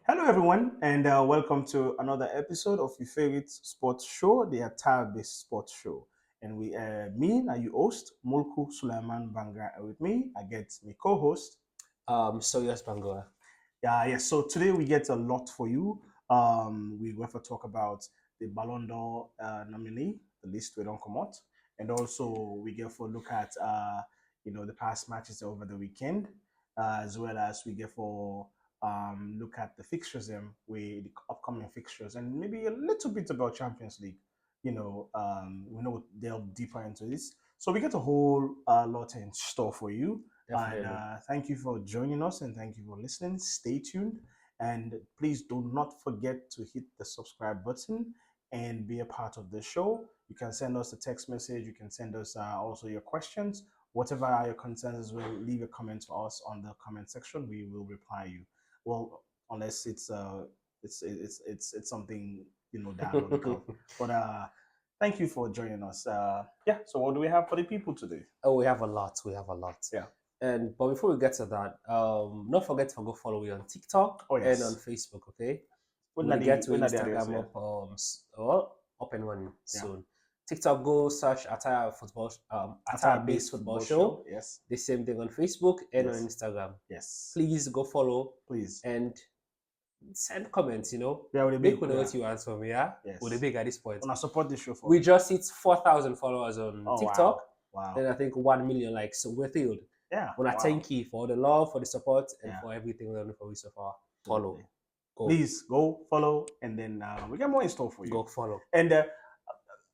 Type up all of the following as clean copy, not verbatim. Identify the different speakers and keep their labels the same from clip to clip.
Speaker 1: Hello, everyone, and welcome to another episode of your favorite sports show, the Ataya Base Sports Show. And me, now you host Mulku Sulaiman Banga, and with me, I get my co-host.
Speaker 2: So yes, Bangoa.
Speaker 1: Yeah, yes. So today we get a lot for you. We going to talk about the BallonDOr nominee, the list we don't come out, and also we get for look at the past matches over the weekend, as well as we get for look at the fixtures with the upcoming fixtures, and maybe a little bit about Champions League. We know delve deeper into this. So we get a whole lot in store for you. And
Speaker 2: Definitely.
Speaker 1: thank you for joining us and thank you for listening. Stay tuned. And please do not forget to hit the subscribe button and be a part of the show. You can send us a text message. You can send us also your questions. Whatever are your concerns as well, leave a comment for us on the comment section. We will reply you. Well, unless it's something dialogical. But thank you for joining us. Yeah. So what do we have for the people today?
Speaker 2: Oh, we have a lot. We have a lot.
Speaker 1: Yeah.
Speaker 2: And but before we get to that, don't forget to go follow me on TikTok
Speaker 1: Oh, yes.
Speaker 2: and on Facebook. Okay.
Speaker 1: When
Speaker 2: We'll
Speaker 1: are
Speaker 2: get to
Speaker 1: when are the others,
Speaker 2: Instagram
Speaker 1: yeah.
Speaker 2: up and running
Speaker 1: Yeah.
Speaker 2: soon. TikTok, go search Ataya Base Football Show.
Speaker 1: Yes.
Speaker 2: The same thing on Facebook and
Speaker 1: Yes.
Speaker 2: on Instagram.
Speaker 1: Yes.
Speaker 2: Please go follow
Speaker 1: Please.
Speaker 2: and send comments.
Speaker 1: Yeah, with a
Speaker 2: Make
Speaker 1: big,
Speaker 2: we know
Speaker 1: yeah.
Speaker 2: what you answer me. Yeah.
Speaker 1: Yes.
Speaker 2: With a big at this point.
Speaker 1: Wanna support the show for
Speaker 2: We
Speaker 1: me.
Speaker 2: just hit 4,000 followers on
Speaker 1: Oh,
Speaker 2: TikTok.
Speaker 1: Wow.
Speaker 2: And I think 1 million likes. So we're thrilled.
Speaker 1: Yeah.
Speaker 2: Wanna
Speaker 1: wow.
Speaker 2: thank you for the love, for the support, and
Speaker 1: Yeah.
Speaker 2: for everything we're doing for you so far. Follow.
Speaker 1: Absolutely.
Speaker 2: Go.
Speaker 1: Please go follow, and then we get more in store for you.
Speaker 2: Go follow.
Speaker 1: And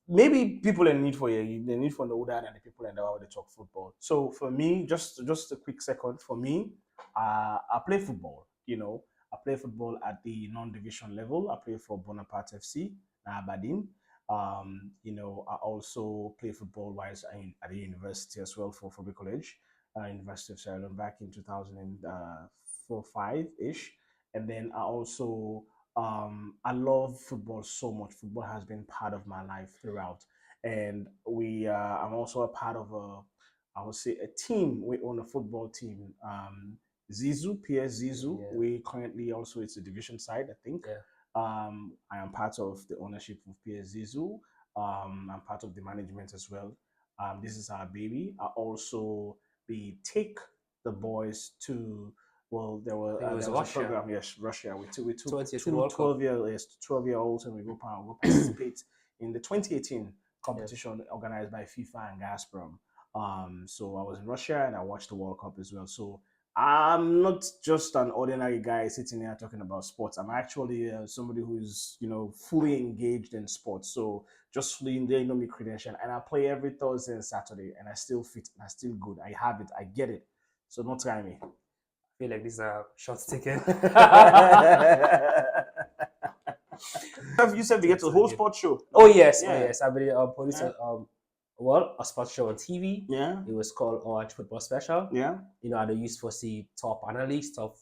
Speaker 1: maybe people in need for you. They need for the older than the people in the world they talk football. So for me, just a quick second. For me, I play football. I play football at the non-division level. I play for Bonaparte FC, Aberdeen. I also play football while at the university as well for Football College, University of Sierra Leone back in 2004, 5-ish. And then I love football so much. Football has been part of my life throughout, and I'm also a part of I would say a team. We own a football team. Zizu, PS Zizu.
Speaker 2: Yeah.
Speaker 1: We currently also it's a division side, I think.
Speaker 2: Yeah.
Speaker 1: I am part of the ownership of PS Zizu. I'm part of the management as well. This is our baby. I also take the boys to there was a
Speaker 2: Russia.
Speaker 1: program, yes, Russia. We took
Speaker 2: 2018 World Cup.
Speaker 1: 12-year-olds, and we go participate in the 2018 competition organized by FIFA and Gazprom. So I was in Russia and I watched the World Cup as well. So I'm not just an ordinary guy sitting here talking about sports. I'm actually somebody who's fully engaged in sports. So just they know me credential, and I play every Thursday and Saturday, and I still fit and I still good. I have it. I get it. So don't try me.
Speaker 2: I feel like this is a short ticket.
Speaker 1: You said we get to the whole sports show.
Speaker 2: Oh yes,
Speaker 1: Yeah.
Speaker 2: oh yes. I believe produced a sports show on TV.
Speaker 1: Yeah.
Speaker 2: It was called Orange Football Special.
Speaker 1: Yeah.
Speaker 2: I used to see top analysts, top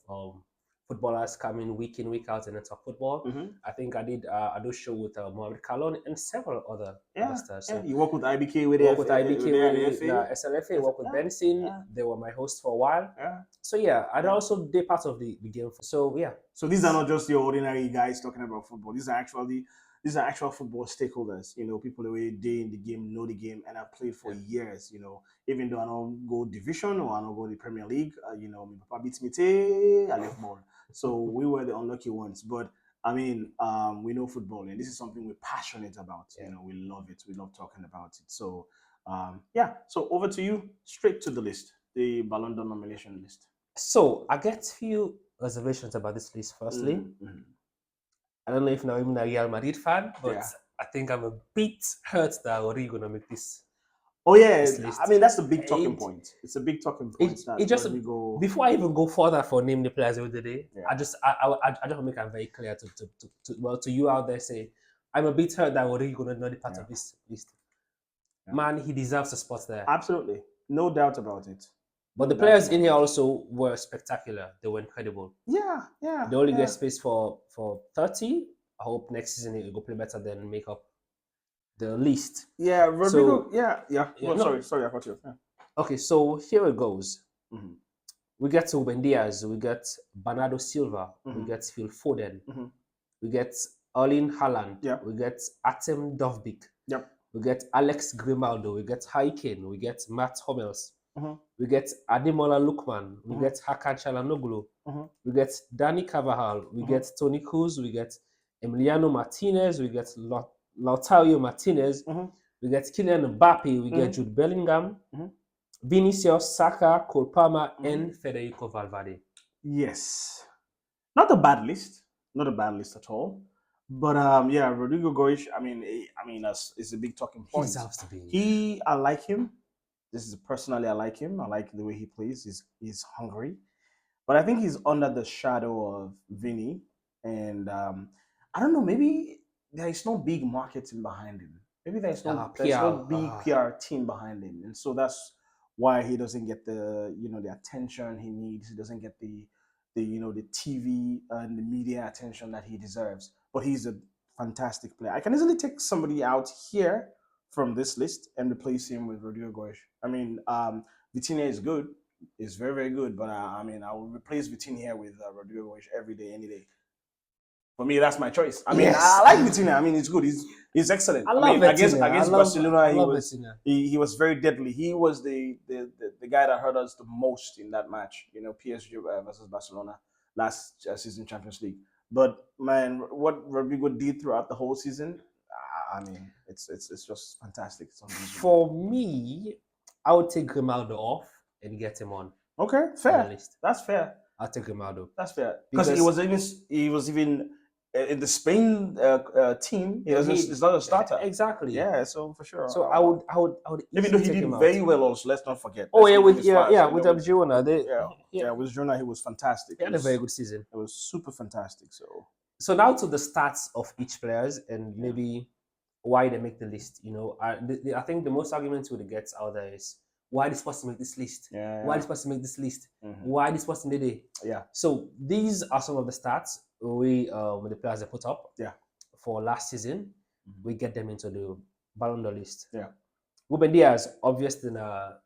Speaker 2: footballers coming week in, week out, and then talk football.
Speaker 1: Mm-hmm.
Speaker 2: I think I did a show with Mohamed Kalon and several other stars.
Speaker 1: So you work with IBK with
Speaker 2: work with IBK with
Speaker 1: the
Speaker 2: SLFA, work with Benson.
Speaker 1: Yeah.
Speaker 2: They were my host for a while.
Speaker 1: Yeah.
Speaker 2: So yeah, I'd also be part of the game. So yeah.
Speaker 1: So these are not just your ordinary guys talking about football. These are actual football stakeholders. People who are in the game, know the game, and have played for years. Even though I don't go division or I don't go the Premier League, my papa beats me, I left ball. So we were the unlucky ones. But I mean, we know football, and this is something we're passionate about.
Speaker 2: Yeah.
Speaker 1: We love it. We love talking about it. So So over to you. Straight to the list, the BallonDOr nomination list.
Speaker 2: So I get few reservations about this list. Firstly,
Speaker 1: Mm-hmm.
Speaker 2: I don't know if now I'm a Real Madrid fan, but
Speaker 1: Yeah.
Speaker 2: I think I'm a bit hurt that Rodrigo gonna make this.
Speaker 1: Oh yeah,
Speaker 2: This list.
Speaker 1: I mean that's the big talking point. It's a big talking point.
Speaker 2: It just
Speaker 1: Rodrigo...
Speaker 2: before I even go further for name the players of the day,
Speaker 1: Yeah.
Speaker 2: I just make it very clear to you out there. Say I'm a bit hurt that Rodrigo gonna not be part of this list. Yeah. Man, he deserves a spot there.
Speaker 1: Absolutely, no doubt about it.
Speaker 2: But the players in here also were spectacular. They were incredible.
Speaker 1: Yeah.
Speaker 2: They only get space for 30. I hope next season it will play better than make up the list.
Speaker 1: Yeah, Rodrigo. So, yeah.
Speaker 2: No,
Speaker 1: sorry, I got you. Yeah.
Speaker 2: Okay, so here it goes.
Speaker 1: Mm-hmm.
Speaker 2: We get Ruben Diaz, we get Bernardo Silva, we get Phil Foden, we get Erling Haaland,
Speaker 1: Yep.
Speaker 2: we get Artem Dovbyk,
Speaker 1: Yep.
Speaker 2: we get Alex Grimaldo, we get Harry Kane, we get Matt Hummels,
Speaker 1: Mhm.
Speaker 2: we get Ademola Lookman, we get Hakan Çalhanoğlu, we get Dani Carvajal, we get Toni Kroos, we get Emiliano Martinez, we get Lautaro Martinez, we get Kylian Mbappe, we get Jude Bellingham, Vinicius, Saka, Cole Palmer, and Federico Valverde.
Speaker 1: Yes. Not a bad list. Not a bad list at all. But yeah, Rodrigo Goic, it's a big talking
Speaker 2: He
Speaker 1: point.
Speaker 2: deserves to be.
Speaker 1: I like him. This is personally, I like him. I like the way he plays. He's hungry, but I think he's under the shadow of Vinny, and I don't know. Maybe there is no big marketing behind him. Maybe there's no big PR team behind him, and so that's why he doesn't get the the attention he needs. He doesn't get the the TV and the media attention that he deserves. But he's a fantastic player. I can easily take somebody out here from this list and replace him with Rodrigo Goic. I mean, Vitinha is good. Is very, very good. But I will replace Vitinha with Rodrigo Goic every day, any day. For me, that's my choice. I mean,
Speaker 2: Yes.
Speaker 1: I like Vitinha. I mean, it's good. He's excellent.
Speaker 2: I love
Speaker 1: against
Speaker 2: Vitinha.
Speaker 1: Barcelona,
Speaker 2: Vitinha.
Speaker 1: he was very deadly. He was the guy that hurt us the most in that match. PSG versus Barcelona last season Champions League. But man, what Rodrigo did throughout the whole season, I mean, it's just fantastic. It's unbelievable.
Speaker 2: For me, I would take Grimaldo off and get him on.
Speaker 1: Okay, fair. That's fair.
Speaker 2: I'll take Grimaldo.
Speaker 1: That's fair because he was even in the Spain team. He's not a starter.
Speaker 2: Exactly.
Speaker 1: Yeah, so for sure.
Speaker 2: So I would.
Speaker 1: Even though he did very well, also let's not forget.
Speaker 2: With Girona,
Speaker 1: with Girona he was fantastic.
Speaker 2: He had a very good season.
Speaker 1: It was super fantastic.
Speaker 2: So now to the stats of each players and maybe why they make the list. I think the most arguments with the gets out there is why this person make this list? Why this person make this list? Why this person did it?
Speaker 1: Yeah.
Speaker 2: So these are some of the stats the players they put up.
Speaker 1: Yeah.
Speaker 2: For last season, we get them into the BallonDOr list.
Speaker 1: Yeah.
Speaker 2: Ruben Diaz, obviously a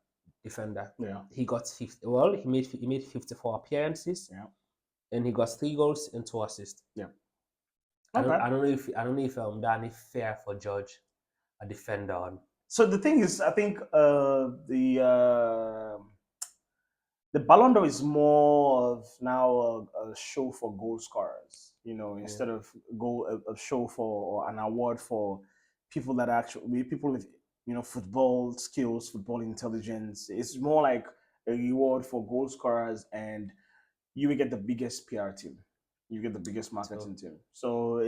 Speaker 2: defender.
Speaker 1: Yeah.
Speaker 2: He got 50. Well, he made 54 appearances.
Speaker 1: Yeah.
Speaker 2: And he got 3 goals and 2 assists.
Speaker 1: Yeah.
Speaker 2: I don't know if that is fair for George, a defender.
Speaker 1: So the thing is, I think the Ballon d'Or is more of now a show for goal scorers, instead of a show for or an award for people that people with football skills, football intelligence. It's more like a reward for goal scorers, and you will get the biggest PR team, you get the biggest marketing team. So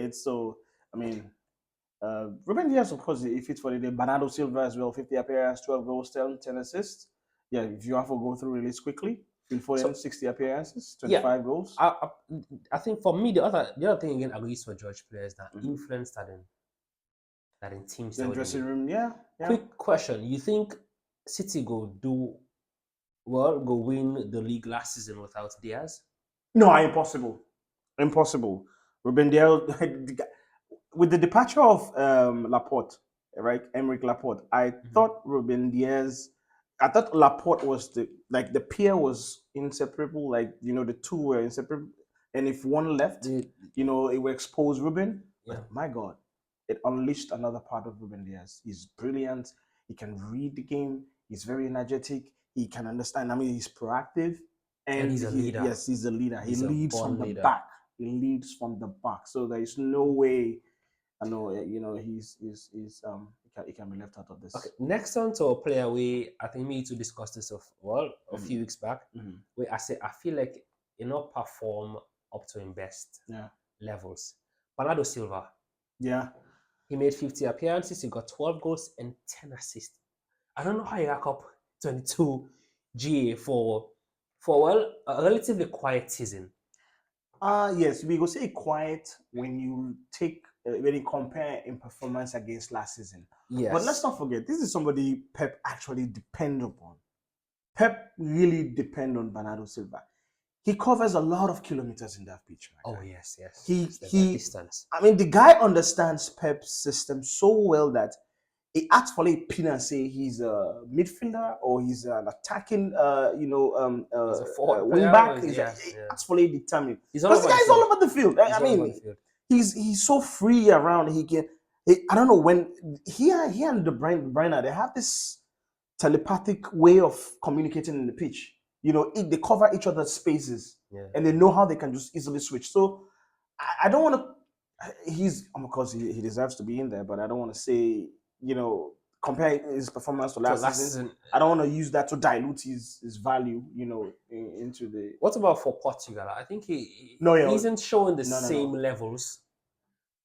Speaker 1: Ruben Diaz, of course, if it's for the day. Bernardo Silva as well, 50 appearances, 12 goals, 10 assists. Yeah, if you have to go through really quickly, before 60 appearances, 25 goals.
Speaker 2: I think for me, the other thing again agrees for George players that influence that in teams.
Speaker 1: The dressing room, yeah.
Speaker 2: Quick question: you think City go win the league last season without Diaz?
Speaker 1: No, impossible. Ruben Diaz. With the departure of Laporte, right, Emerick Laporte, I thought Ruben Diaz, I thought Laporte was the pair was inseparable, the two were inseparable, and if one left, it would expose Ruben. But my God, it unleashed another part of Ruben Diaz. He's brilliant. He can read the game. He's very energetic. He can understand. I mean, he's proactive, and
Speaker 2: he's a leader.
Speaker 1: Yes, he's a leader. He leads from the back. He leads from the back. So there is no way. I know, he can be left out of this.
Speaker 2: Okay, next on to a player I think we need to discuss this a few weeks back. Where I feel like he not perform up to his best levels. Bernardo Silva.
Speaker 1: Yeah.
Speaker 2: He made 50 appearances. He got 12 goals and 10 assists. I don't know how he rack up 22 GA for a relatively quiet season.
Speaker 1: Yes, we go say quiet when you compare in performance against last season.
Speaker 2: Yes.
Speaker 1: But let's not forget, this is somebody Pep actually depend upon. Pep really depend on Bernardo Silva. He covers a lot of kilometers in that pitch.
Speaker 2: Oh yes.
Speaker 1: He
Speaker 2: distance.
Speaker 1: I mean, the guy understands Pep's system so well that he acts for like pin and say he's a midfielder or he's an attacking,
Speaker 2: He's a forward
Speaker 1: wing
Speaker 2: player.
Speaker 1: back. He
Speaker 2: Yeah.
Speaker 1: acts for like determined
Speaker 2: He's all
Speaker 1: because the
Speaker 2: over the
Speaker 1: guy is
Speaker 2: field.
Speaker 1: all over the field. I
Speaker 2: He's all over the
Speaker 1: mean,
Speaker 2: field.
Speaker 1: he's so free around. I don't know when he and the Briner, they have this telepathic way of communicating in the pitch. They cover each other's spaces
Speaker 2: Yeah.
Speaker 1: and they know how they can just easily switch. So I don't want to. Of course, he deserves to be in there, but I don't want to say, compare his performance to last season. I don't want to use that to dilute his value, into the.
Speaker 2: What about for Portugal? I think he
Speaker 1: No, yeah,
Speaker 2: isn't showing the
Speaker 1: no.
Speaker 2: same levels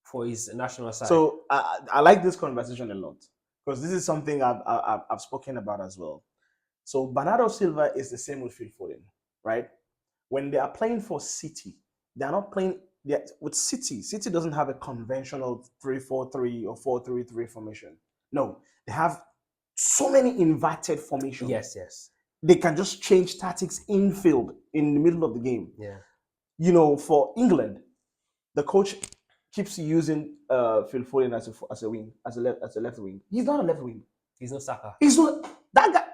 Speaker 2: for his national side.
Speaker 1: So I like this conversation a lot because this is something I've spoken about as well. So Bernardo Silva is the same with Phil Foden, right? When they are playing for City, they are not playing with City. City doesn't have a conventional 3-4-3 or 4-3-3 formation. No, they have so many inverted formations.
Speaker 2: Yes.
Speaker 1: They can just change tactics infield in the middle of the game.
Speaker 2: Yeah.
Speaker 1: For England, the coach keeps using Phil Foden as a wing, as a left wing. He's not a left wing.
Speaker 2: He's no Saka.
Speaker 1: He's not that guy.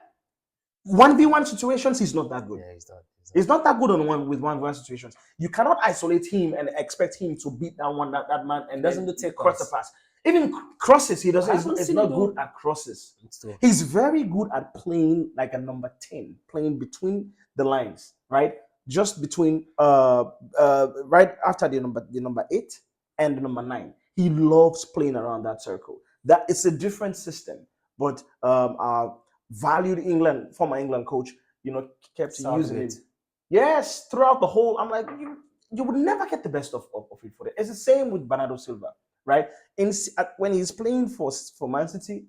Speaker 1: 1v1 situations, he's not that good.
Speaker 2: Yeah, he's not.
Speaker 1: He's not that good on 1v1 situations. You cannot isolate him and expect him to beat that man and
Speaker 2: doesn't
Speaker 1: then
Speaker 2: do take
Speaker 1: cross the pass. Even crosses, he doesn't. He's not good at crosses. He's very good at playing like a number 10, playing between the lines, right? Just between right after the number 8 and the number 9. He loves playing around that circle. That it's a different system, but our valued former England coach, kept using it. Yes, throughout the whole, I'm like, you would never get the best of it for it. It's the same with Bernardo Silva, right? When he's playing for Man City,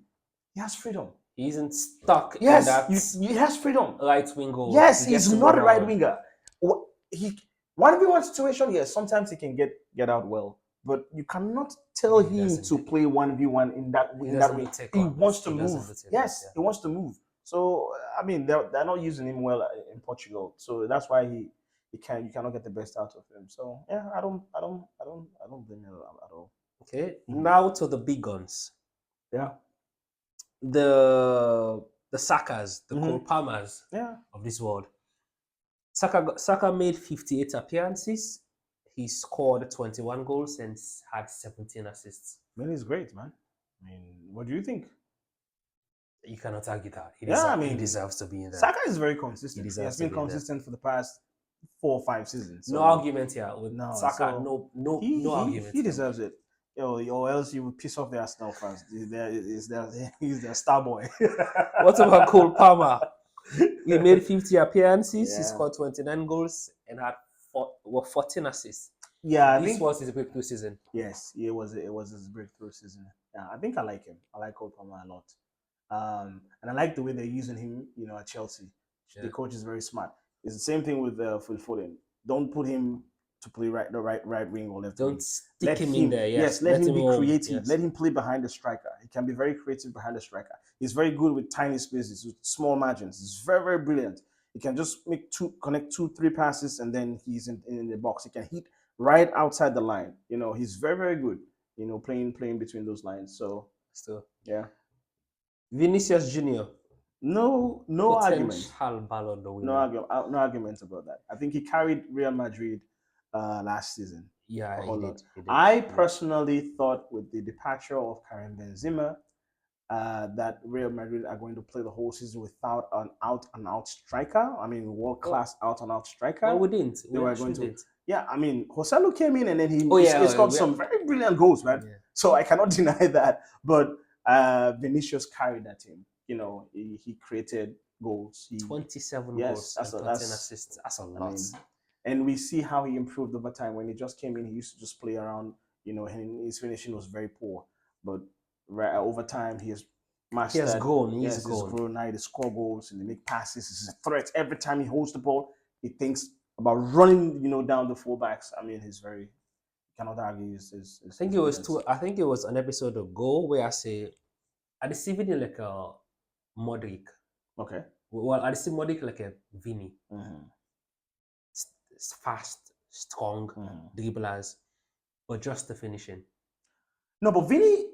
Speaker 1: he has freedom.
Speaker 2: He isn't stuck.
Speaker 1: Yes,
Speaker 2: in that
Speaker 1: he has freedom.
Speaker 2: Right wing goal.
Speaker 1: Yes, he's not a right winger. He 1v1 situation, yes, sometimes he can get out well, but you cannot tell him to play 1v1 in that way. He wants to move. Yes, he wants to move. So I mean, they're not using him well in Portugal, so that's why you cannot get the best out of him. So yeah, I don't blame him at all.
Speaker 2: Okay, now to the big guns.
Speaker 1: Yeah,
Speaker 2: the Sakas, the Cole Palmers of this world. Saka made 58 appearances. He scored 21 goals and had 17 assists.
Speaker 1: Man, he's great, man. I mean, what do you think?
Speaker 2: You cannot argue that. He deserves to be in there.
Speaker 1: Saka is very consistent. He has been consistent for the past 4 or 5 seasons.
Speaker 2: So no argument here with Saka. No argument.
Speaker 1: He deserves it. Or else you would piss off the Arsenal fans. He's their star boy.
Speaker 2: What about Cole Palmer? He made 50 appearances. He scored 29 goals and had 14 assists.
Speaker 1: Yeah,
Speaker 2: this was his breakthrough season.
Speaker 1: Yes, it was his breakthrough season. Yeah, I think I like him. I like Cole Palmer a lot. And I like the way they're using him, at Chelsea. Yeah. The coach is very smart. It's the same thing with Phil Foden. Don't put him to play right wing or left wing.
Speaker 2: Don't stick him in there.
Speaker 1: Yes, let him be creative. Yes. Let him play behind the striker. He can be very creative behind the striker. He's very good with tiny spaces, with small margins. He's very, very brilliant. He can just connect 2-3 passes, and then he's in the box. He can hit right outside the line. He's very, very good. Playing between those lines. So
Speaker 2: still,
Speaker 1: yeah.
Speaker 2: Vinicius Junior.
Speaker 1: No argument.
Speaker 2: Ballon d'Or.
Speaker 1: No argument about that. I think he carried Real Madrid last season.
Speaker 2: Yeah, he did.
Speaker 1: I personally thought with the departure of Karim Benzema, that Real Madrid are going to play the whole season without an out-and-out striker. I mean, world-class out-and-out striker.
Speaker 2: Well, we didn't.
Speaker 1: They were going to. Yeah, I mean, Joselu came in and then he scored some very brilliant goals, right? Yeah. So I cannot deny that. But Vinicius carried that team. He created goals.
Speaker 2: 27 goals and 13 assists. That's a lot.
Speaker 1: And we see how he improved over time. When he just came in, he used to just play around, and his finishing was very poor. But over time, he has mastered.
Speaker 2: He has grown.
Speaker 1: He's grown. Now he score goals and he make passes. He's a threat. Every time he holds the ball, he thinks about running, down the fullbacks. I mean, he's very. Cannot argue. I
Speaker 2: think it was an episode ago where I say, I see Vini like a Modric.
Speaker 1: Okay.
Speaker 2: Well, I see Modric like a Vini.
Speaker 1: Mm-hmm.
Speaker 2: It's fast, strong, dribblers, but just the finishing.
Speaker 1: No, but Vini,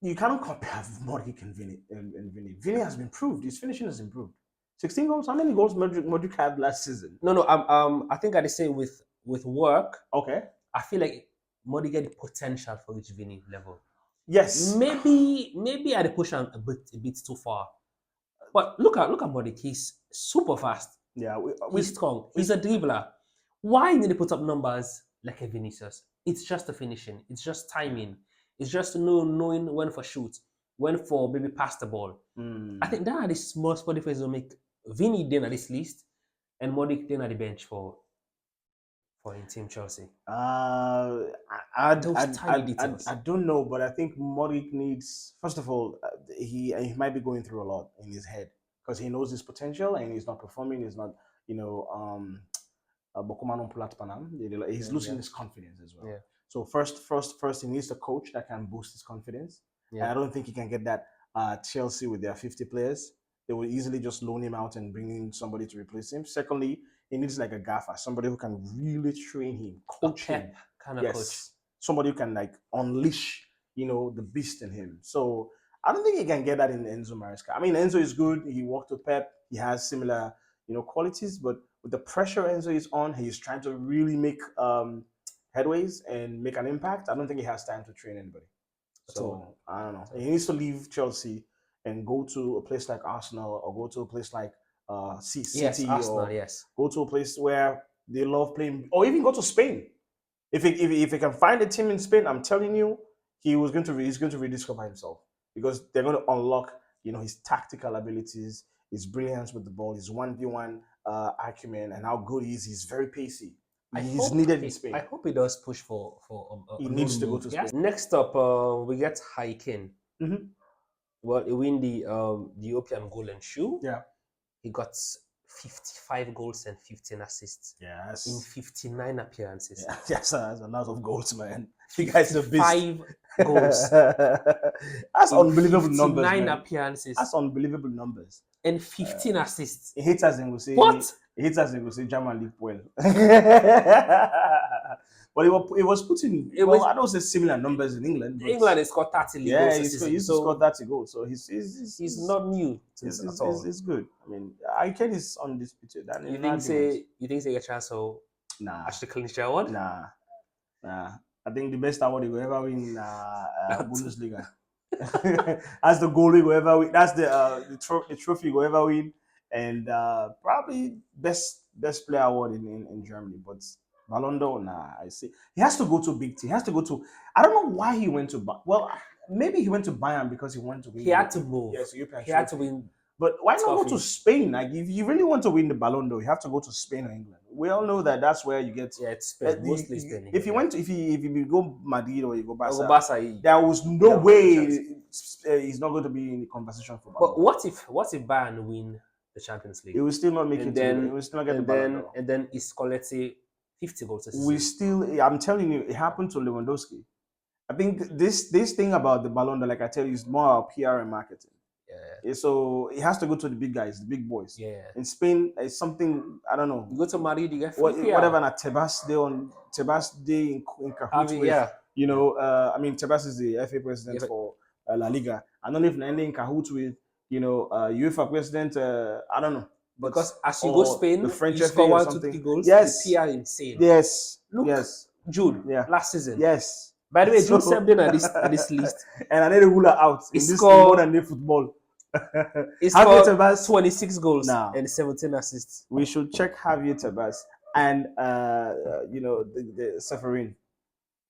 Speaker 1: you cannot compare Modric and Vinny. And Vinny. Vinny has been proved. His finishing has improved. 16 goals. How many goals Modric had last season?
Speaker 2: No, no. I think I would say with work,
Speaker 1: Okay.
Speaker 2: I feel like Modi get the potential for each Vinny level.
Speaker 1: Yes.
Speaker 2: Maybe I'd push him a bit too far. But look at Modi. He's super fast.
Speaker 1: Yeah.
Speaker 2: He's strong. He's a dribbler. Why need to put up numbers like a Vinicius? It's just the finishing. It's just timing. It's just knowing when for shoot, when for maybe pass the ball. I think that are the small spot difference will make Vinny then at this list and Modric then at the bench for in Team Chelsea.
Speaker 1: I
Speaker 2: Those tiny details.
Speaker 1: I don't know, but I think Modric needs. First of all, he might be going through a lot in his head because he knows his potential and he's not performing. He's not, Bokuman Pulat Panam. He's losing his confidence as well.
Speaker 2: Yeah.
Speaker 1: So first, he needs a coach that can boost his confidence.
Speaker 2: Yeah.
Speaker 1: And I don't think he can get that. Chelsea with their 50 players, they will easily just loan him out and bring in somebody to replace him. Secondly, he needs like a gaffer, somebody who can really train him, coach him,
Speaker 2: kind of coach.
Speaker 1: Somebody who can like unleash, the beast in him. So I don't think he can get that in Enzo Maresca. I mean, Enzo is good. He worked with Pep. He has similar, qualities, but with the pressure Enzo is on, he's trying to really make headways and make an impact. I don't think he has time to train anybody. So I don't know. He needs to leave Chelsea and go to a place like Arsenal or go to a place like City,
Speaker 2: Arsenal,
Speaker 1: or go to a place where they love playing, or even go to Spain. If he can find a team in Spain, I'm telling you, he's going to rediscover himself because they're going to unlock, his tactical abilities, his brilliance with the ball, his 1v1 acumen, and how good he is. He's very pacey. He's needed in Spain.
Speaker 2: I hope he does push for.
Speaker 1: He needs to go to Spain.
Speaker 2: Yes. Next up, we get Haikin.
Speaker 1: Mm-hmm.
Speaker 2: Well, he win the European Golden Shoe.
Speaker 1: Yeah.
Speaker 2: He got 55 goals and 15 assists.
Speaker 1: Yes.
Speaker 2: In 59 appearances.
Speaker 1: Yeah, that's a lot of goals, man. The guy's a beast.
Speaker 2: 5 goals.
Speaker 1: That's unbelievable numbers.
Speaker 2: 59 appearances.
Speaker 1: That's unbelievable numbers.
Speaker 2: And 15 assists.
Speaker 1: Haters will say
Speaker 2: what?
Speaker 1: Haters will say German league well. But it was putting. I don't say similar numbers in England.
Speaker 2: England has got 30 goals.
Speaker 1: Yeah, he's scored 30 goals. So he's
Speaker 2: not new to this at all.
Speaker 1: It's good. I mean, Iken is undisputed.
Speaker 2: You think say a chance of actually clean sheet award?
Speaker 1: Nah. I think the best award he will ever win Bundesliga. That's the goal he will ever win. That's the trophy he will ever win, and probably best player award in Germany. But BallonDOr, I see. He has to go to a big team. He has to go to. I don't know why he went to. Well, maybe he went to Bayern because he wanted to win.
Speaker 2: He had to move.
Speaker 1: Yes,
Speaker 2: he had to win.
Speaker 1: But why not go to Spain? Like, if you really want to win the BallonDOr, you have to go to Spain or England. We all know that that's where you get.
Speaker 2: Yeah, it's Spain. Mostly Spain.
Speaker 1: If you go Madrid or you go Barca,
Speaker 2: Barca,
Speaker 1: there was no way he's not going to be in the conversation for BallonDOr.
Speaker 2: But what if Bayern win the Champions League?
Speaker 1: It will still not make it. It will still not get the BallonDOr.
Speaker 2: And then it's collecting 50 goals.
Speaker 1: I'm telling you, it happened to Lewandowski. I think this thing about the BallonDOr, like I tell you, is more about PR and marketing. Yeah. So it has to go to the big guys, the big boys.
Speaker 2: Yeah.
Speaker 1: In Spain, it's something, I don't know.
Speaker 2: You go to Madrid, you get
Speaker 1: whatever. Na Tebas Day in Cahoot with, I mean, Tebas is the FA president for La Liga. I don't know if Nande in Cahoot with, UEFA president. I don't know.
Speaker 2: But because as you go Spain,
Speaker 1: the French
Speaker 2: you score 1, 2, 3 goals.
Speaker 1: Yes.
Speaker 2: The PR insane.
Speaker 1: Yes.
Speaker 2: Look,
Speaker 1: yes.
Speaker 2: Jude. Yeah. Last season.
Speaker 1: Yes.
Speaker 2: By the way, Jude stepped in at this list.
Speaker 1: And I need to rule her out in this modern day football.
Speaker 2: He scored 26 goals and 17 assists.
Speaker 1: We should check Javier Tebas and the Seferin.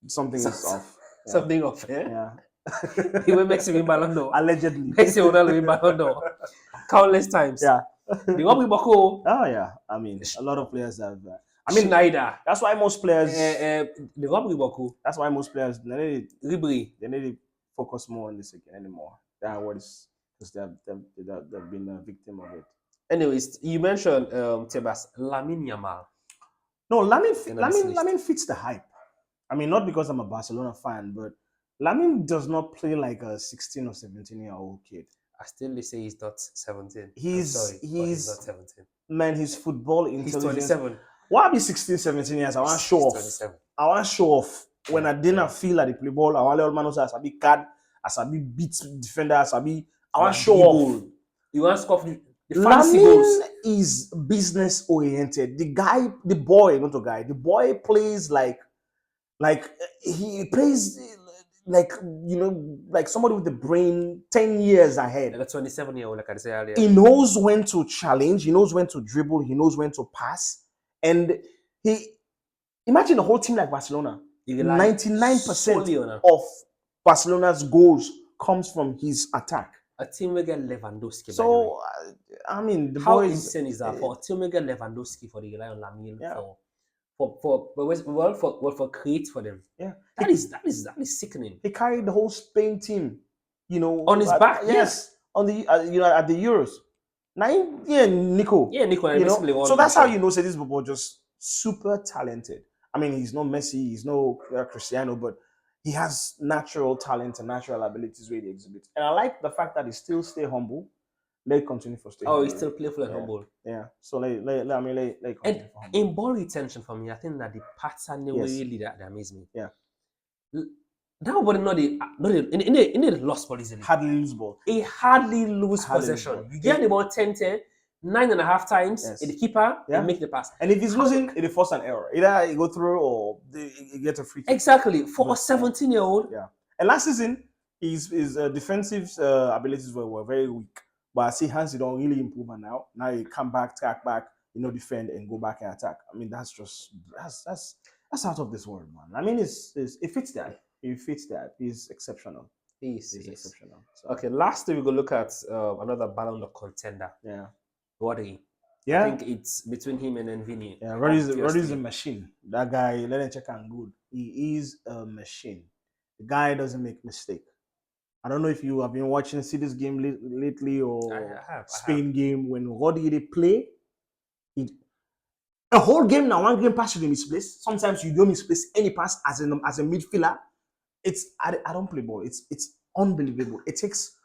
Speaker 1: Something is off.
Speaker 2: Yeah. Something off.
Speaker 1: Yeah.
Speaker 2: He will make him win BallonDOr.
Speaker 1: Allegedly.
Speaker 2: Makes him win BallonDOr. Countless times.
Speaker 1: Yeah.
Speaker 2: The one with Bako.
Speaker 1: Oh yeah. I mean, a lot of players have.
Speaker 2: Schneider.
Speaker 1: That's why most players.
Speaker 2: The one with Bako.
Speaker 1: That's why most players they need to focus more on this again anymore. That what is. Because they've been a victim of it.
Speaker 2: Anyways, you mentioned Tebas, Lamine Yamal.
Speaker 1: No, Lamine fits the hype. I mean, not because I'm a Barcelona fan, but Lamine does not play like a 16 or 17-year-old kid.
Speaker 2: I still say he's not 17.
Speaker 1: He's
Speaker 2: not 17.
Speaker 1: Man, his football intelligence.
Speaker 2: He's 27.
Speaker 1: Why be 16, 17 years? I want to show off.
Speaker 2: 27.
Speaker 1: I want to show off. When I didn't feel like they play ball, I want to man I be card. I sabi beat defender, I sabi I want
Speaker 2: One
Speaker 1: show
Speaker 2: big
Speaker 1: off.
Speaker 2: goal. You want to score the fancy goals.
Speaker 1: Lamine is business oriented. The boy plays like he plays like like somebody with the brain 10 years ahead.
Speaker 2: Like a 27-year-old, like I said earlier.
Speaker 1: He knows when to challenge, he knows when to dribble, he knows when to pass. And he imagine a whole team like Barcelona. 99% of Barcelona's goals comes from his attack.
Speaker 2: A team will get Lewandowski.
Speaker 1: So I mean, the
Speaker 2: how
Speaker 1: boys,
Speaker 2: insane is that for a team will get Lewandowski for the rely on Lamine for create for them?
Speaker 1: Yeah,
Speaker 2: that is sickening.
Speaker 1: He carried the whole Spain team,
Speaker 2: on his back.
Speaker 1: Yes, on the at the Euros. Nico.
Speaker 2: Yeah, Nico.
Speaker 1: So that's how you know. Say this football just super talented. I mean, he's no Messi, he's no Cristiano, but he has natural talent and natural abilities where he exhibits. And I like the fact that he still stay humble. Let it continue for stay.
Speaker 2: Oh, he's still playful and humble.
Speaker 1: Yeah. So let continue
Speaker 2: and
Speaker 1: for humble.
Speaker 2: In ball retention for me, I think that the pattern really that amaze me.
Speaker 1: Yeah.
Speaker 2: That one in the lost ball easily.
Speaker 1: Hardly lose ball.
Speaker 2: He hardly lose possession. You get the ball 10-10, 9.5 times. The keeper make the pass.
Speaker 1: And if he's losing, it force an error. Either he go through or he get a free kick.
Speaker 2: Exactly. For a 17-year-old.
Speaker 1: Yeah. And last season, his defensive abilities were very weak. But I see Hansi don't really improve now. Now he come back, track back, defend and go back and attack. I mean, that's out of this world, man. I mean, it fits that. It fits that. He's exceptional.
Speaker 2: He's
Speaker 1: exceptional. So.
Speaker 2: Okay, lastly, we go look at another BallonDOr contender.
Speaker 1: Yeah.
Speaker 2: Rodri.
Speaker 1: Yeah.
Speaker 2: I think it's between him and Vini.
Speaker 1: Yeah, Rodri's a machine. That guy, let him check and good. He is a machine. The guy doesn't make mistake. I don't know if you have been watching this game lately or Spain game when Rodri they play. A whole game now, one game pass you don't misplace. Sometimes you don't misplace any pass as a midfielder. I don't play ball. It's unbelievable. It takes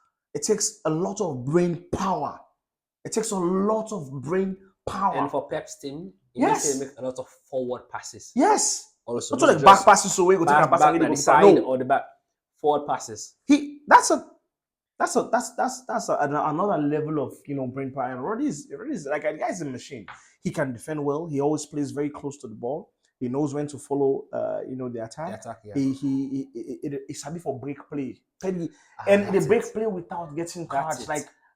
Speaker 1: a lot of brain power. It takes a lot of brain power.
Speaker 2: And for Pep's team, he makes a lot of forward passes.
Speaker 1: Yes.
Speaker 2: Also,
Speaker 1: not like back passes so we go take a pass
Speaker 2: on the side or the back. Forward passes.
Speaker 1: That's another level of brain power. And Rodri is like the guy's a machine. He can defend well. He always plays very close to the ball. He knows when to follow the attack.
Speaker 2: Yeah.
Speaker 1: He's happy for break play. And the break play without getting cards.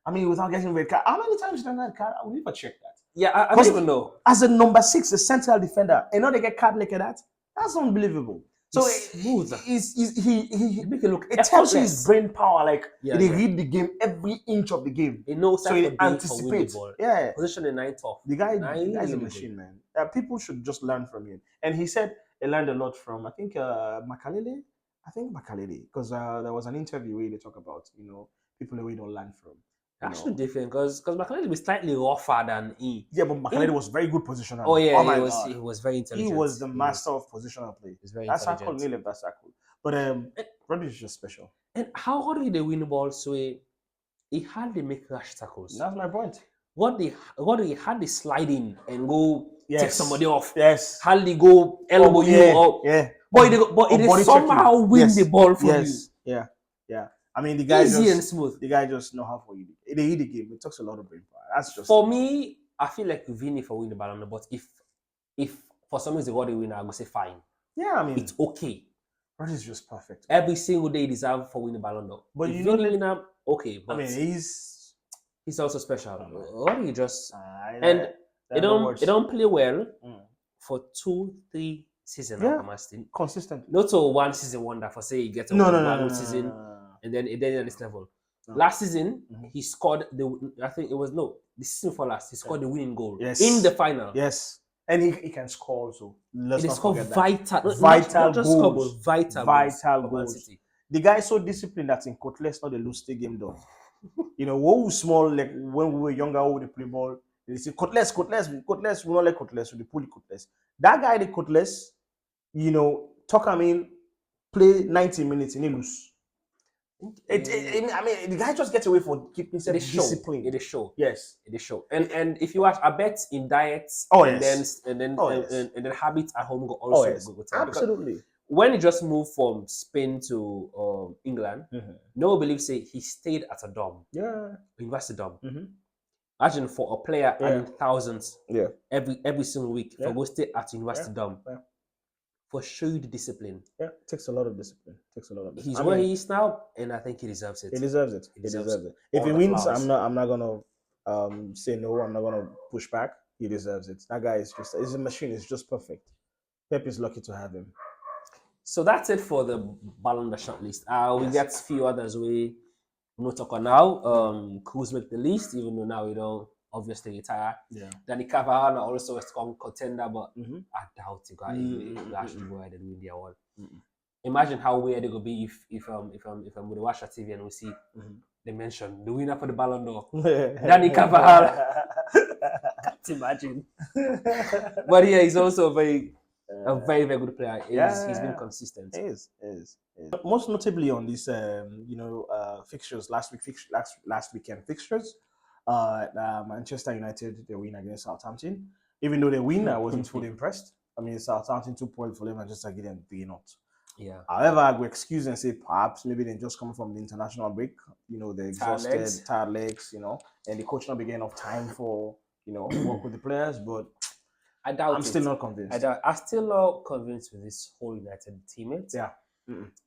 Speaker 1: Without getting red card. How many times did that card? I will never check that.
Speaker 2: Yeah, I don't even know.
Speaker 1: As a number 6, a central defender, and now they get card like that. That's unbelievable. So
Speaker 2: smooth.
Speaker 1: He make it look. It tells you his brain power. They read the game every inch of the game.
Speaker 2: He knows
Speaker 1: so he anticipates.
Speaker 2: Yeah, position in 9th off.
Speaker 1: The guy's a machine, man. People should just learn from him. And he said he learned a lot from Makalele. I think Makalele, because there was an interview where they talk about people that we don't learn from.
Speaker 2: Actually different because Makalele was slightly rougher than he.
Speaker 1: Yeah, but Makalele was very good positioner.
Speaker 2: Oh yeah, he was very intelligent.
Speaker 1: He was the master of positional play.
Speaker 2: He's very
Speaker 1: that's
Speaker 2: intelligent.
Speaker 1: How cool. That's how cool. But Rodri is just special.
Speaker 2: And how did they win the ball? So he hardly make rash tackles.
Speaker 1: That's my point.
Speaker 2: What they had the slide in and go take somebody off.
Speaker 1: Yes.
Speaker 2: Hardly go elbow you up.
Speaker 1: Yeah.
Speaker 2: But it somehow win the ball from you.
Speaker 1: Yeah. I mean, the guy
Speaker 2: easy and smooth.
Speaker 1: The guy just know how to eat it. They eat the game. It takes a lot of brain power. That's just
Speaker 2: for me. I feel like Vini for win the Ballon, but if for some reason they win, I would say fine.
Speaker 1: Yeah, I mean
Speaker 2: it's okay.
Speaker 1: That is just perfect.
Speaker 2: Every single day deserve for win the Ballon d'Or.
Speaker 1: But
Speaker 2: if Vini win, okay. But
Speaker 1: I mean, he's
Speaker 2: also special. What do you just and they don't play well for 2-3 seasons.
Speaker 1: Yeah, consistent.
Speaker 2: Not so one season wonder for say he gets one season. And then at this level. No. Last season, he scored the season for last, he scored the winning goal in the final.
Speaker 1: Yes. And he can score also.
Speaker 2: He scored vital
Speaker 1: goals. The guy is so disciplined that in Cutlass not the lose the game done. When we were small, like when we were younger, we would play ball. They say Cutlass, we don't like Cutlass, we pull Cutlass. That guy the Cutlass, play 90 minutes and he lose. The guy just gets away for keeping himself disciplined.
Speaker 2: It is show.
Speaker 1: Yes,
Speaker 2: it is show. And if you watch, I bet in diets, and then habits at home go also go
Speaker 1: absolutely.
Speaker 2: when he just moved from Spain to England, no one believes say he stayed at a dorm, university dorm. Imagine for a player earning thousands every single week for go stay at university dorm. For show you the discipline.
Speaker 1: Yeah, it takes a lot of discipline.
Speaker 2: He's where he is now, and I think he deserves it.
Speaker 1: He deserves it. He deserves it. If he wins, I'm not gonna say no. I'm not gonna push back. He deserves it. That guy is he's a machine. It's just perfect. Pep is lucky to have him.
Speaker 2: So that's it for the BallonDOr shortlist. We get a few others we no talk on now. Who's make the list, even though now we don't obviously retire. Yeah. Danny Carvajal also a strong contender, but I doubt he got actually go ahead and win the award. Imagine how weird it would be if I'm with watch a TV and we see they mention the winner for the BallonDOr, Danny Carvajal. Can't imagine. But yeah, he's also a very good player. He's been consistent.
Speaker 1: He is. Most notably on these fixtures last weekend fixtures, Manchester United, they win against Southampton. Even though they win, I wasn't fully impressed. I mean, Southampton 2 points for them, Manchester getting 3-0. Yeah. However, I would excuse and say perhaps maybe they just coming from the international break. They're exhausted, tired legs. And the coach not be getting enough time for work with the players. But
Speaker 2: I doubt
Speaker 1: I'm still not convinced.
Speaker 2: I'm still not convinced with this whole United teammate. Yeah.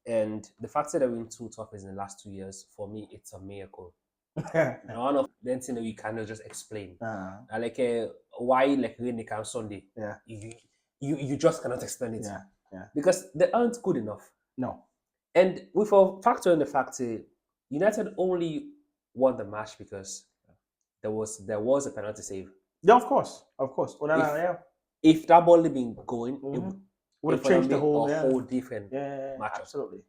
Speaker 2: And the fact that they win 2 trophies in the last 2 years, for me, it's a miracle. One of the things that we cannot just explain. Why when they come Sunday? Yeah. You just cannot explain it. Yeah. Because they aren't good enough.
Speaker 1: No.
Speaker 2: And with a factor in the fact that United only won the match because there was a penalty save.
Speaker 1: Yeah, of course.
Speaker 2: If that ball had been going, it
Speaker 1: would have changed the whole
Speaker 2: different match.
Speaker 1: Absolutely.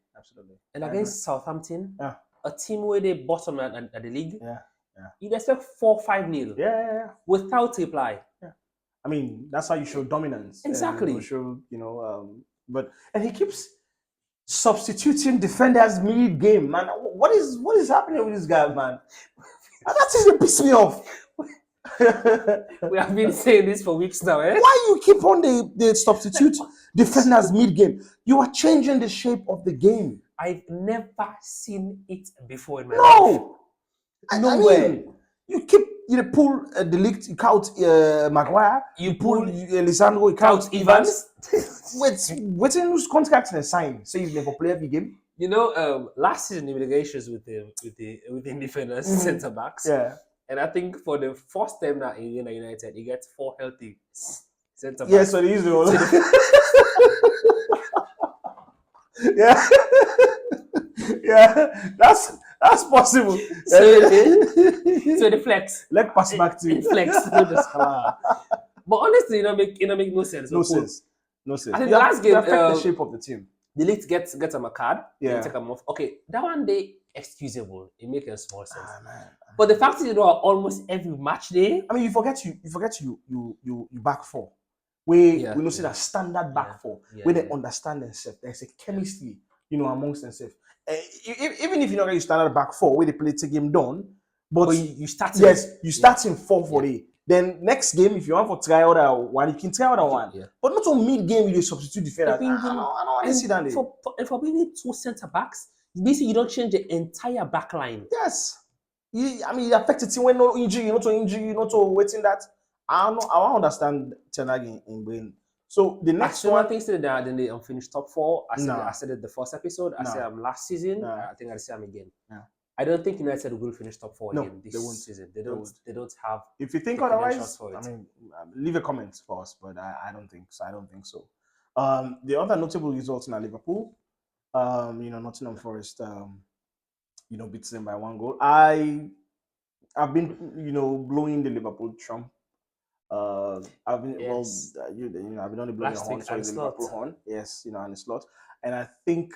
Speaker 2: And against Southampton, a team where they bottom at the league, you'd expect 4-5-0.
Speaker 1: Yeah.
Speaker 2: Without reply.
Speaker 1: Yeah. I mean, that's how you show dominance.
Speaker 2: Exactly.
Speaker 1: And he keeps substituting defenders mid-game, man. What is happening with this guy, man? That thing that pisses me off.
Speaker 2: We have been saying this for weeks now, eh?
Speaker 1: Why you keep on the substitute defenders mid-game? You are changing the shape of the game.
Speaker 2: I've never seen it before in my life.
Speaker 1: Nowhere. You keep pull the league, you count Maguire. You pull Lisandro, you count Evans. Wait till who's contract and sign. Say you never play every game.
Speaker 2: Last season the issues with the defenders, centre backs. Yeah. And I think for the first time now in United, he gets 4 healthy centre backs.
Speaker 1: Yeah, so the usual. Yeah, that's possible.
Speaker 2: So the flex.
Speaker 1: Leg pass back to you.
Speaker 2: Flex. But honestly, it make no sense.
Speaker 1: No sense.
Speaker 2: I think the last game
Speaker 1: affect the shape of the team.
Speaker 2: The league gets him a card. Yeah. Take him off. Okay, that one day excusable. It makes a small sense. But the fact is, almost every match day.
Speaker 1: I mean, you forget you back 4. We know see that standard back 4 where they understand themselves. There's a chemistry, amongst themselves. Even if you're not going to standard back 4 where they play the game done, but
Speaker 2: you start.
Speaker 1: You start in 4-4-8. Then next game, if you want to try other one, you can try other one. Yeah. But not on mid game you substitute defender. I don't want to see that.
Speaker 2: For bringing 2 centre backs, basically you don't change the entire back line.
Speaker 1: Yes. It affects the team when no injury, not to waiting that. I want to understand Tenag in brain. So the next one,
Speaker 2: I think that then they unfinished top 4. I said it the first episode. I said last season. I think I say them again. Yeah. I don't think United will finish top 4 again this season. They don't have.
Speaker 1: If you think otherwise, leave a comment for us. But I don't think so. The other notable results in Liverpool, Nottingham Forest, beats them by 1 goal. I've been, blowing the Liverpool trump. I've been I've been on the blowing horn, so the Liverpool horn. Yes, and the slot. And I think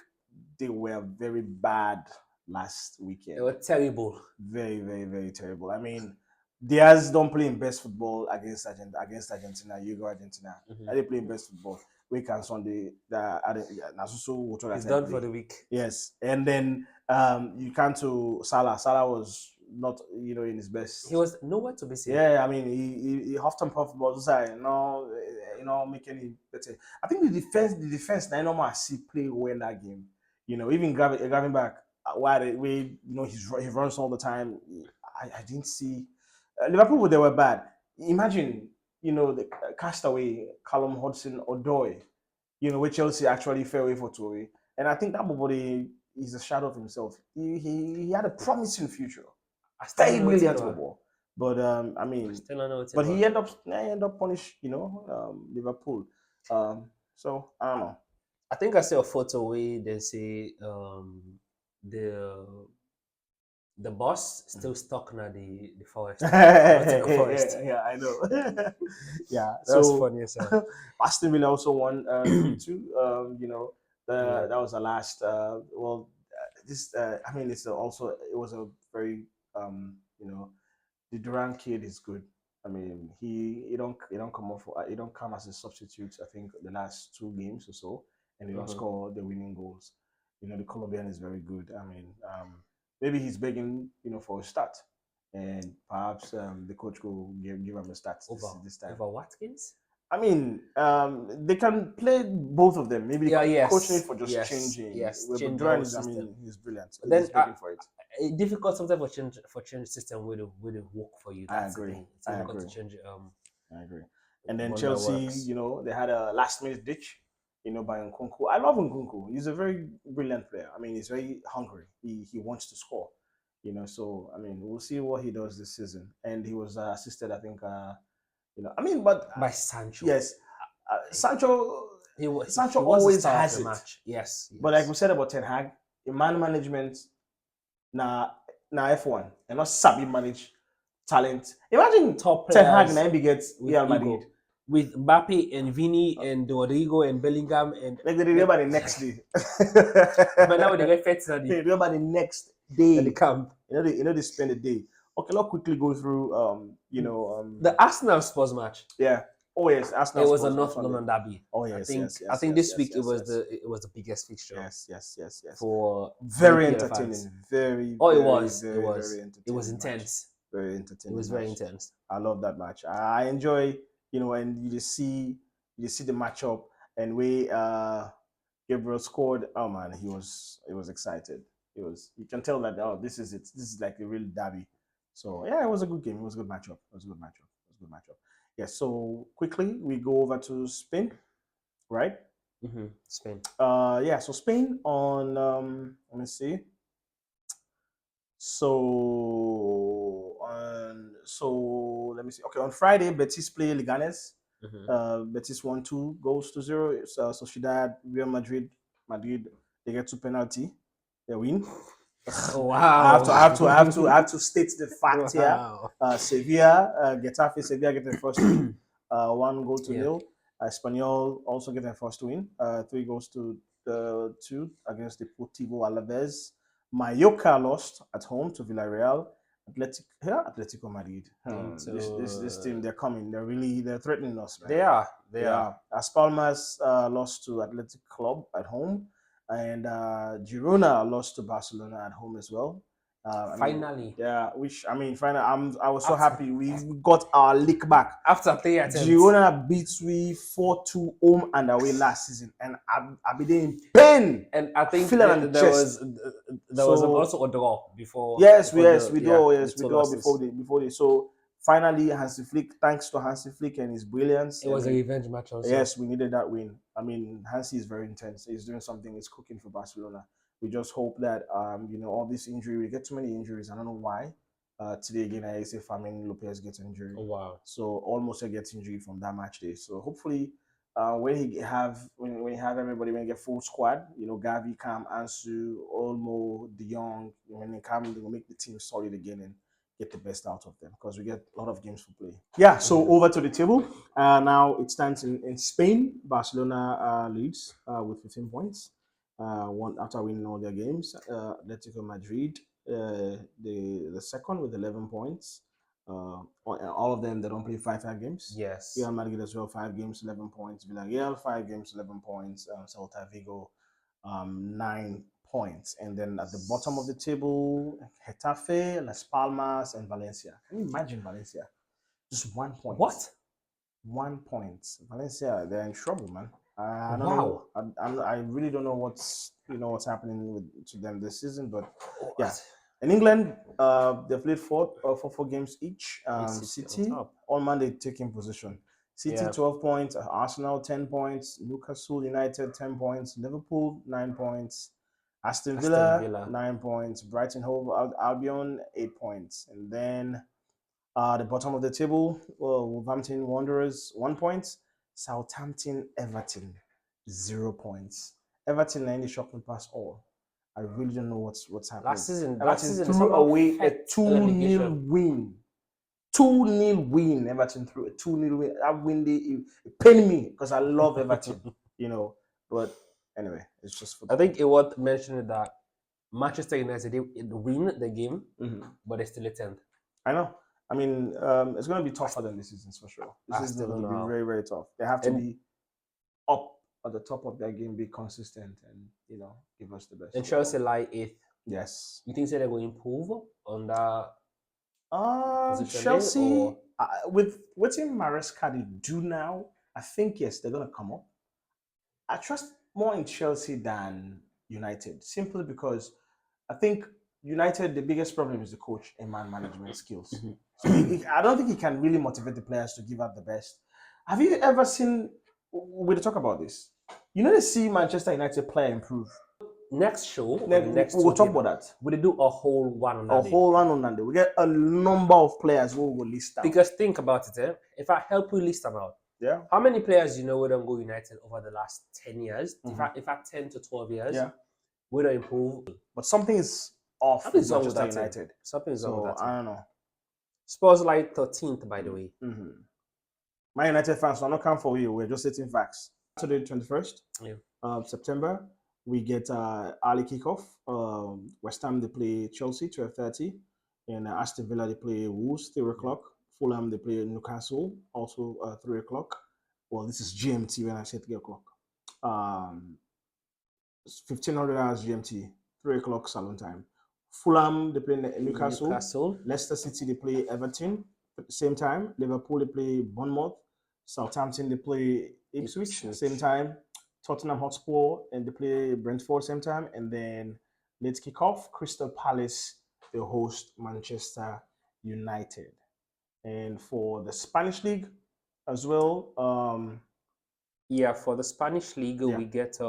Speaker 1: they were very bad last weekend.
Speaker 2: They were terrible.
Speaker 1: Very, very, very terrible. I mean, Diaz don't play in best football against Argentina. You go Argentina. They play in best football. We can Sunday.
Speaker 2: He's done for the week.
Speaker 1: Yes, and then you can't to Salah. Salah was not in his best.
Speaker 2: He was nowhere to be seen.
Speaker 1: Yeah, I mean, he often puffed balls aside, making it better. I think the defense, I know I see play well in that game. Even grabbing back, while he runs all the time. I didn't see Liverpool. They were bad. Imagine, the castaway Callum Hudson-Odoi, where Chelsea actually fell away for Toure, and I think that nobody is a shadow of himself. He had a promising future,
Speaker 2: I still
Speaker 1: very
Speaker 2: don't know what
Speaker 1: brilliant
Speaker 2: it was.
Speaker 1: football. But I mean,
Speaker 2: Still don't know what it
Speaker 1: but
Speaker 2: was.
Speaker 1: he end up punished, Liverpool. So I don't know.
Speaker 2: I think I saw a photo where they say the the boss still stuck in the forest. Not in the forest.
Speaker 1: Yeah, I know. Yeah.
Speaker 2: That was
Speaker 1: So
Speaker 2: funny as hell.
Speaker 1: Aston Villa also won 3-2.
Speaker 2: Yeah.
Speaker 1: That was the last. This. I mean, it was a very the Duran kid is good. I mean, he don't come off. He don't come as a substitute. I think the last two games or so, and he don't
Speaker 2: Mhm.
Speaker 1: score the winning goals. The Colombian is very good. I mean, maybe he's begging, for a start, and perhaps the coach will give him a start this time.
Speaker 2: Over Watkins?
Speaker 1: I mean, they can play both of them. Maybe the
Speaker 2: Yeah,
Speaker 1: coach need
Speaker 2: yes.
Speaker 1: for just changing.
Speaker 2: Yes.
Speaker 1: Well, but
Speaker 2: Change the
Speaker 1: Duran
Speaker 2: whole
Speaker 1: is, I
Speaker 2: system.
Speaker 1: mean, he's brilliant.
Speaker 2: But then
Speaker 1: He's begging for it.
Speaker 2: difficult sometimes for change system will work for you.
Speaker 1: I
Speaker 2: That's the
Speaker 1: agree.
Speaker 2: thing. It's
Speaker 1: I
Speaker 2: difficult to
Speaker 1: agree.
Speaker 2: change
Speaker 1: I agree. And then
Speaker 2: one that
Speaker 1: Chelsea,
Speaker 2: works.
Speaker 1: they had a last minute ditch, by Nkunku. I love Nkunku. He's a very brilliant player. I mean, he's very hungry. He wants to score. So I mean, we'll see what he does this season. And he was assisted, I think. I mean, but
Speaker 2: By Sancho.
Speaker 1: yes, Sancho.
Speaker 2: He
Speaker 1: Sancho
Speaker 2: was the
Speaker 1: always
Speaker 2: star
Speaker 1: has
Speaker 2: of the
Speaker 1: it.
Speaker 2: match. Yes.
Speaker 1: But like we said about Ten Hag, in man management, na F1, and not sabi manage talent. Imagine
Speaker 2: Top
Speaker 1: Ten Hag
Speaker 2: players
Speaker 1: and then gets
Speaker 2: with
Speaker 1: Real
Speaker 2: ego.
Speaker 1: Madrid.
Speaker 2: With Mbappe and Vini and Rodrigo and Bellingham and
Speaker 1: Like they remember the next day.
Speaker 2: but now they get fed
Speaker 1: They
Speaker 2: at
Speaker 1: remember the next
Speaker 2: the
Speaker 1: day.
Speaker 2: camp.
Speaker 1: They spend the day. Okay, let's quickly go through
Speaker 2: The Arsenal Spurs match.
Speaker 1: yeah. Oh yes, Arsenal
Speaker 2: It was a
Speaker 1: Spurs on
Speaker 2: North
Speaker 1: Sunday.
Speaker 2: London derby.
Speaker 1: Oh yes,
Speaker 2: I think this week it was the biggest fixture.
Speaker 1: Yes.
Speaker 2: For
Speaker 1: Very
Speaker 2: EPL
Speaker 1: entertaining.
Speaker 2: fans.
Speaker 1: Very,
Speaker 2: Oh, it
Speaker 1: very,
Speaker 2: was.
Speaker 1: very,
Speaker 2: It was.
Speaker 1: very entertaining.
Speaker 2: It was
Speaker 1: match.
Speaker 2: intense.
Speaker 1: Very entertaining.
Speaker 2: It was very intense.
Speaker 1: I love that match. I enjoy, and you just see the matchup and we Gabriel scored. Oh man, he was excited. You can tell that this is it. This is like a real derby. So yeah, it was a good game. It was a good matchup. Yeah. So quickly we go over to Spain, right?
Speaker 2: Spain.
Speaker 1: Yeah. So Spain on let me see. So let me see. Okay, on Friday, Betis play Leganes. Betis won 2-0. Sociedad, Real Madrid, they get 2 penalty. They win.
Speaker 2: Oh, wow.
Speaker 1: I have to state the fact here.
Speaker 2: Wow.
Speaker 1: Sevilla get the first win. 1-0.
Speaker 2: Yeah.
Speaker 1: Espanyol also get their first win. 3 goals to 2 against Deportivo Alaves. Mallorca lost at home to Villarreal. Atletico Madrid. This team, they're coming. They're threatening us, man.
Speaker 2: They are.
Speaker 1: As Palmas lost to Athletic Club at home, and Girona lost to Barcelona at home as well.
Speaker 2: Finally.
Speaker 1: Finally, I was so happy we got our league back
Speaker 2: After 3 attempts.
Speaker 1: Girona beats we 4-2 home and away last season, and I be in pain.
Speaker 2: And I think
Speaker 1: Feel it on the
Speaker 2: there
Speaker 1: chest.
Speaker 2: was also a draw before.
Speaker 1: We
Speaker 2: two
Speaker 1: draw
Speaker 2: losses.
Speaker 1: before they. So finally, Hansi Flick, thanks to Hansi Flick and his brilliance,
Speaker 2: It was a revenge match also.
Speaker 1: yes, we needed that win. I mean, Hansi is very intense. He's doing something. He's cooking for Barcelona. We just hope that all this injury. We get too many injuries. I don't know why. Today again, I say Fermin Lopez gets injury.
Speaker 2: Oh wow!
Speaker 1: So almost gets injury from that match day. So hopefully, when he have everybody, when he get full squad, Gavi, Cam, Ansu, Olmo, De Jong, when they come, they will make the team solid again and get the best out of them because we get a lot of games to play. Yeah. So over to the table. Now it stands in Spain. Barcelona leads with 15 points. One after winning all their games. Atletico Madrid, the second with 11 points. All of them, they don't play five games.
Speaker 2: Yes.
Speaker 1: Real Madrid as well, 5 games, 11 points. Villarreal, 5 games, 11 points. Celta Vigo, 9 points. And then at the bottom of the table, Getafe, Las Palmas, and Valencia. Can you imagine Valencia? Just 1 point.
Speaker 2: What?
Speaker 1: 1 point. Valencia, they're in trouble, man. I don't
Speaker 2: Wow.
Speaker 1: know. I really don't know what's happening to them this season, but yeah. In England, they played four games each. City on Monday taking position. City 12 points, Arsenal 10 points, Newcastle United 10 points, Liverpool 9 points, Aston Villa 9 points, Brighton Hove Albion 8 points, and then the bottom of the table, Wolverhampton Wanderers 1 point, Southampton Everton 0 points. Everton are in the shocking past all. I really don't know what's happening.
Speaker 2: Last season,
Speaker 1: Everton threw away a 2-0 win. 2-0 win. Everton threw a 2-0 win. That win it pained me because I love Everton, But anyway, it's just football.
Speaker 2: I think it worth mentioning that Manchester United they win the game, but they're still a 10th.
Speaker 1: I know. I mean, it's going to be tougher than this season for sure. This is going to be very, very tough. They have to be up at the top of their game, be consistent, and give us the best.
Speaker 2: And Chelsea lie 8th.
Speaker 1: Yes.
Speaker 2: You think they're going to improve on that?
Speaker 1: Chelsea, with what Maresca they do now, I think yes, they're going to come up. I trust more in Chelsea than United, simply because I think United, the biggest problem is the coach and man management skills. So I don't think he can really motivate the players to give out the best. Have you ever seen? We'll talk about this. They see Manchester United player improve.
Speaker 2: Next show,
Speaker 1: we'll talk about that.
Speaker 2: We'll do a whole one on that.
Speaker 1: A whole one on that day. We get a number of players who will list out.
Speaker 2: Because think about it, if I help you list them out, how many players we don't go United over the last 10 years? In fact, 10 to 12 years, we don't improve.
Speaker 1: But something is off with Manchester United.
Speaker 2: Something is wrong with that.
Speaker 1: I don't know.
Speaker 2: Spurs like 13th, by the way.
Speaker 1: My United fans, so I'm not coming for you. We're just stating facts. Saturday, 21st September, we get early kickoff. West Ham, they play Chelsea, 12:30. And Aston Villa, they play Wolves, 3 o'clock. Fulham, they play Newcastle, also 3 o'clock. Well, this is GMT when I say 3 o'clock. 1500 hours GMT, 3 o'clock Salon time. Fulham, they play Newcastle. Leicester City, they play Everton at the same time. Liverpool, they play Bournemouth. Southampton, they play Ipswich, same time. Tottenham Hotspur, and they play Brentford, same time. And then let's kick off. Crystal Palace, they host Manchester United. And for the Spanish League as well.
Speaker 2: For the Spanish League, we get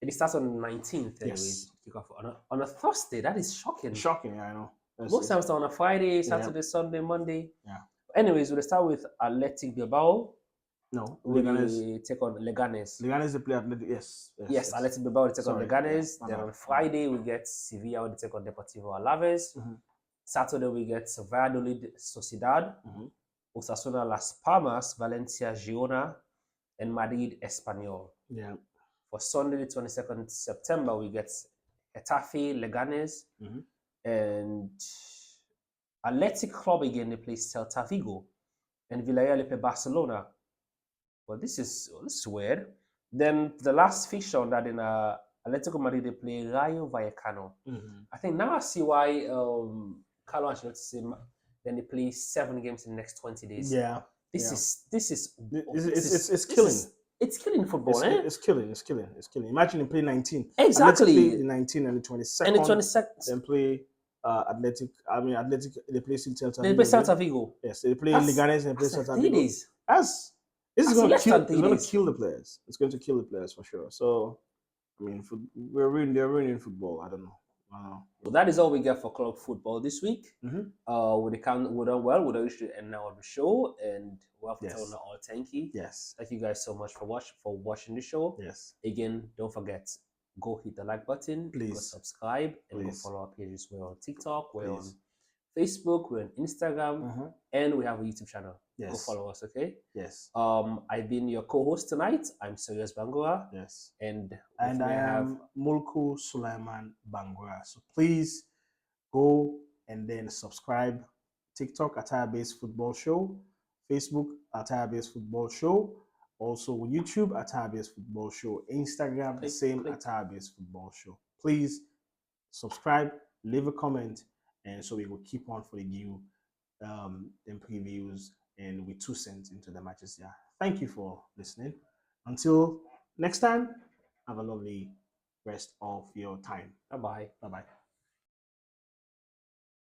Speaker 2: it starts on the 19th.
Speaker 1: Yes.
Speaker 2: Kick off on a Thursday. That is shocking.
Speaker 1: Shocking, yeah, I know.
Speaker 2: Most times on a Friday, Saturday, Sunday, Monday.
Speaker 1: Yeah.
Speaker 2: Anyways, we'll start with Athletic Bilbao.
Speaker 1: No,
Speaker 2: we take on Leganes.
Speaker 1: Leganes, they play Athletic, yes.
Speaker 2: Athletic Bilbao, they take on Leganes. Then on Friday, we get Sevilla, they take on Deportivo Alaves. Saturday, we get Valladolid Sociedad, Osasuna Las Palmas, Valencia Girona, and Madrid Espanyol.
Speaker 1: Yeah.
Speaker 2: For Sunday, the 22nd September, we get Getafe Leganes, and Athletic Club again, they play Celta Vigo, and Villarreal, they play Barcelona. Well, this is weird. Then the last fixture on that in Atletico Madrid, they play Rayo Vallecano. I think now I see why Carlo Ancelotti then they play 7 games in the next 20 days.
Speaker 1: Yeah.
Speaker 2: It's
Speaker 1: killing.
Speaker 2: It's killing football,
Speaker 1: It's killing. Imagine they play 19.
Speaker 2: Exactly.
Speaker 1: Play the 19 and the 22nd.
Speaker 2: And the 22nd.
Speaker 1: Then play Athletic. They play Celta Vigo.
Speaker 2: They play Celta Vigo.
Speaker 1: Yes, they play Leganes and they play Celta Vigo. This is going to kill the players. It's going to kill the players for sure. So, I mean, they're ruining football. I don't know.
Speaker 2: Well, that is all we get for club football this week. We done well. We reached the end now of the show, and we have to tell them all thank you.
Speaker 1: Yes.
Speaker 2: Thank you guys so much for watching the show.
Speaker 1: Yes.
Speaker 2: Again, don't forget, go hit the like button,
Speaker 1: please.
Speaker 2: Go subscribe, and go follow our pages. We're on TikTok, we're on Facebook, we're on Instagram, and we have a YouTube channel.
Speaker 1: Yes.
Speaker 2: Go follow us, okay?
Speaker 1: Yes.
Speaker 2: I've been your co-host tonight. I'm Serious Bangura.
Speaker 1: Yes.
Speaker 2: And
Speaker 1: I am Mulku Sulaiman Bangura. So please go and then subscribe. TikTok, Ataya Base Football Show. Facebook, Ataya Base Football Show. Also, YouTube, Ataya Base Football Show. Instagram, the
Speaker 2: Click,
Speaker 1: same
Speaker 2: click.
Speaker 1: Ataya Base Football Show. Please subscribe, leave a comment, and so we will keep on for the new them previews and with 2 cents into the matches. Yeah. Thank you for listening. Until next time, have a lovely rest of your time.
Speaker 2: Bye bye.
Speaker 1: Bye bye.